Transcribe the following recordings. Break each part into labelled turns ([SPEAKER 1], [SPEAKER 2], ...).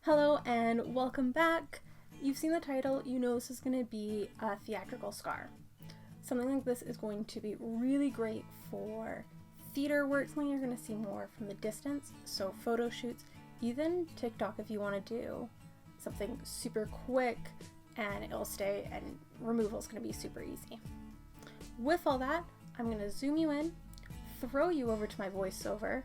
[SPEAKER 1] Hello and welcome back. You've seen the title, you know this is going to be a theatrical scar. Something like this is going to be really great for theater work, something you're going to see more from the distance, so photo shoots, even TikTok if you want to do something super quick and it'll stay, and removal is going to be super easy. With all that, I'm going to zoom you in, throw you over to my voiceover,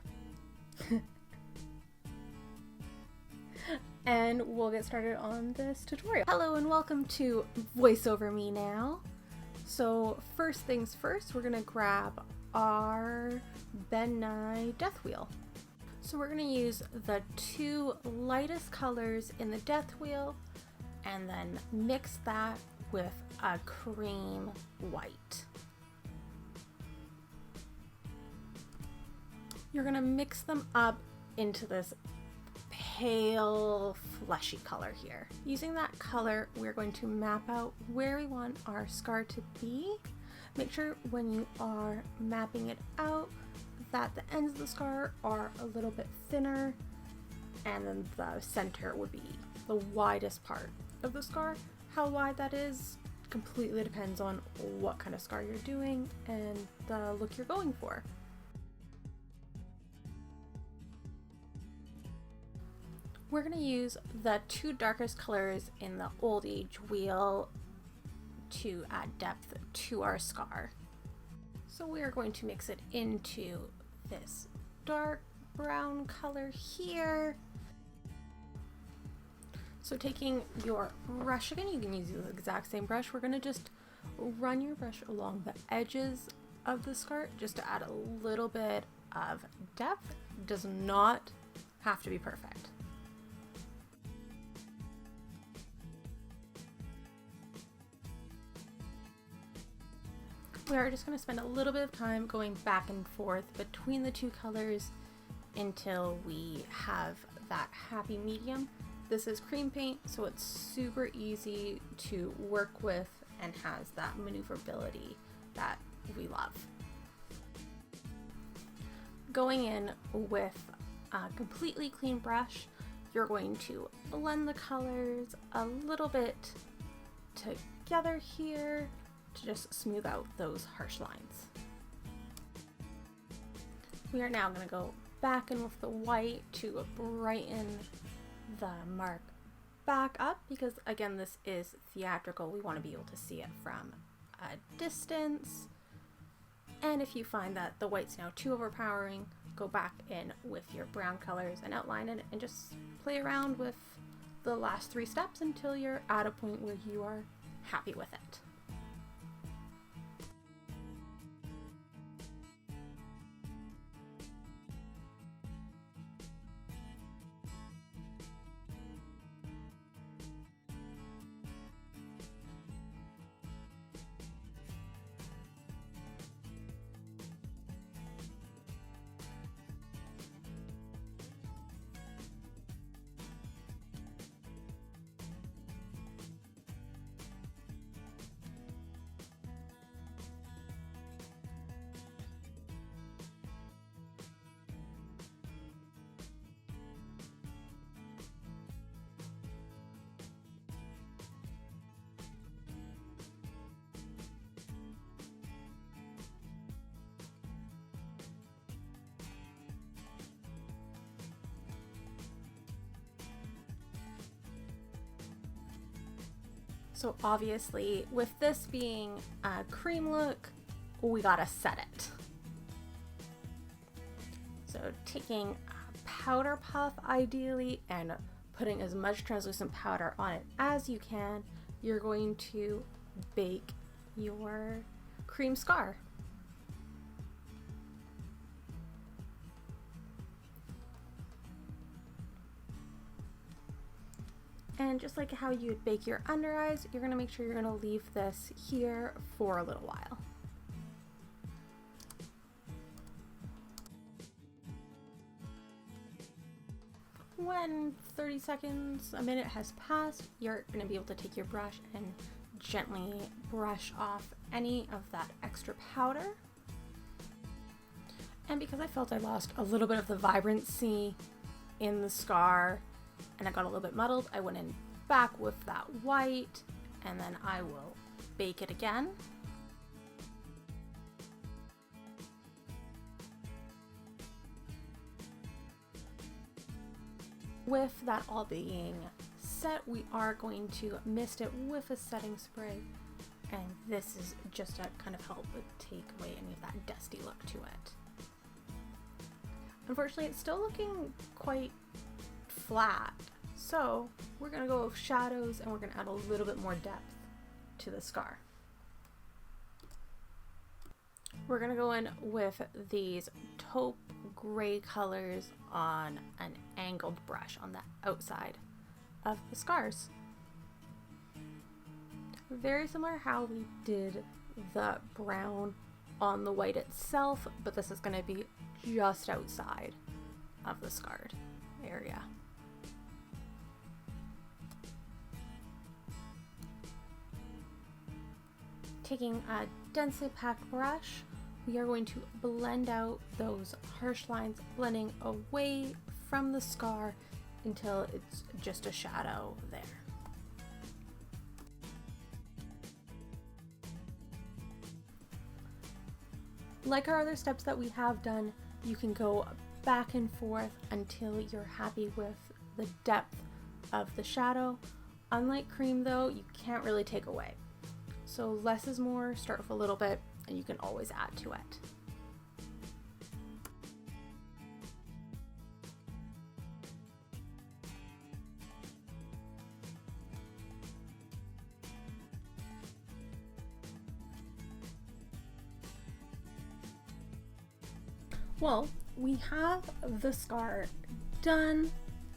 [SPEAKER 1] and we'll get started on this tutorial. Hello and welcome to VoiceOver Me Now. So first things first, we're gonna grab our Ben Nye Death Wheel. So we're gonna use the two lightest colors in the Death Wheel and then mix that with a cream white. You're gonna mix them up into this pale fleshy color here. Using that color, we're going to map out where we want our scar to be. Make sure when you are mapping it out that the ends of the scar are a little bit thinner, and then the center would be the widest part of the scar. How wide that is completely depends on what kind of scar you're doing and the look you're going for. We're going to use the two darkest colors in the Old Age wheel to add depth to our scar. So we are going to mix it into this dark brown color here. So taking your brush again, you can use the exact same brush. We're going to just run your brush along the edges of the scar just to add a little bit of depth. It does not have to be perfect. We are just going to spend a little bit of time going back and forth between the two colors until we have that happy medium. This is cream paint, so it's super easy to work with and has that maneuverability that we love. Going in with a completely clean brush, you're going to blend the colors a little bit together here to just smooth out those harsh lines. We are now going to go back in with the white to brighten the mark back up, because again, this is theatrical. We want to be able to see it from a distance. And if you find that the white's now too overpowering, go back in with your brown colors and outline it and just play around with the last three steps until you're at a point where you are happy with it. So obviously, with this being a cream look, we gotta set it. So taking a powder puff ideally and putting as much translucent powder on it as you can, you're going to bake your cream scar. And just like how you would bake your under eyes, you're going to make sure you're going to leave this here for a little while. When 30 seconds, a minute has passed, you're going to be able to take your brush and gently brush off any of that extra powder. And because I felt I lost a little bit of the vibrancy in the scar, and it got a little bit muddled, I went in back with that white, and then I will bake it again. With that all being set, we are going to mist it with a setting spray, and this is just to kind of help take away any of that dusty look to it. Unfortunately, it's still looking quite flat, so we're going to go with shadows and we're going to add a little bit more depth to the scar. We're going to go in with these taupe gray colors on an angled brush on the outside of the scars. Very similar how we did the brown on the white itself, but this is going to be just outside of the scarred area. Taking a densely packed brush, we are going to blend out those harsh lines, blending away from the scar until it's just a shadow there. Like our other steps that we have done, you can go back and forth until you're happy with the depth of the shadow. Unlike cream though, you can't really take away. So less is more, start with a little bit, and you can always add to it. Well, we have the scar done,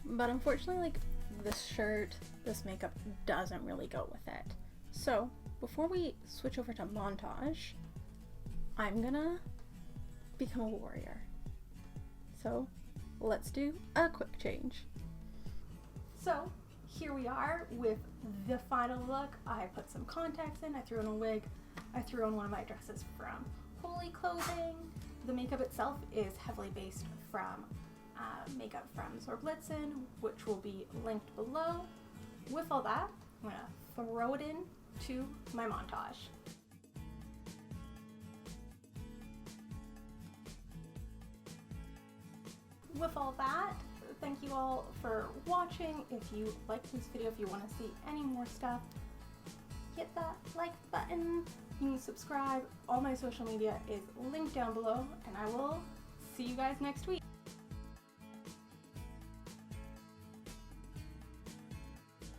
[SPEAKER 1] but unfortunately, like, this shirt, this makeup doesn't really go with it. So before we switch over to montage, I'm gonna become a warrior. So let's do a quick change. So here we are with the final look. I put some contacts in, I threw in a wig, I threw on one of my dresses from Holy Clothing. The makeup itself is heavily based from makeup from Zorinblitzz, which will be linked below. With all that, I'm gonna throw it in to my montage. With all that, thank you all for watching. If you liked this video, if you want to see any more stuff, hit that like button. You can subscribe. All my social media is linked down below, and I will see you guys next week.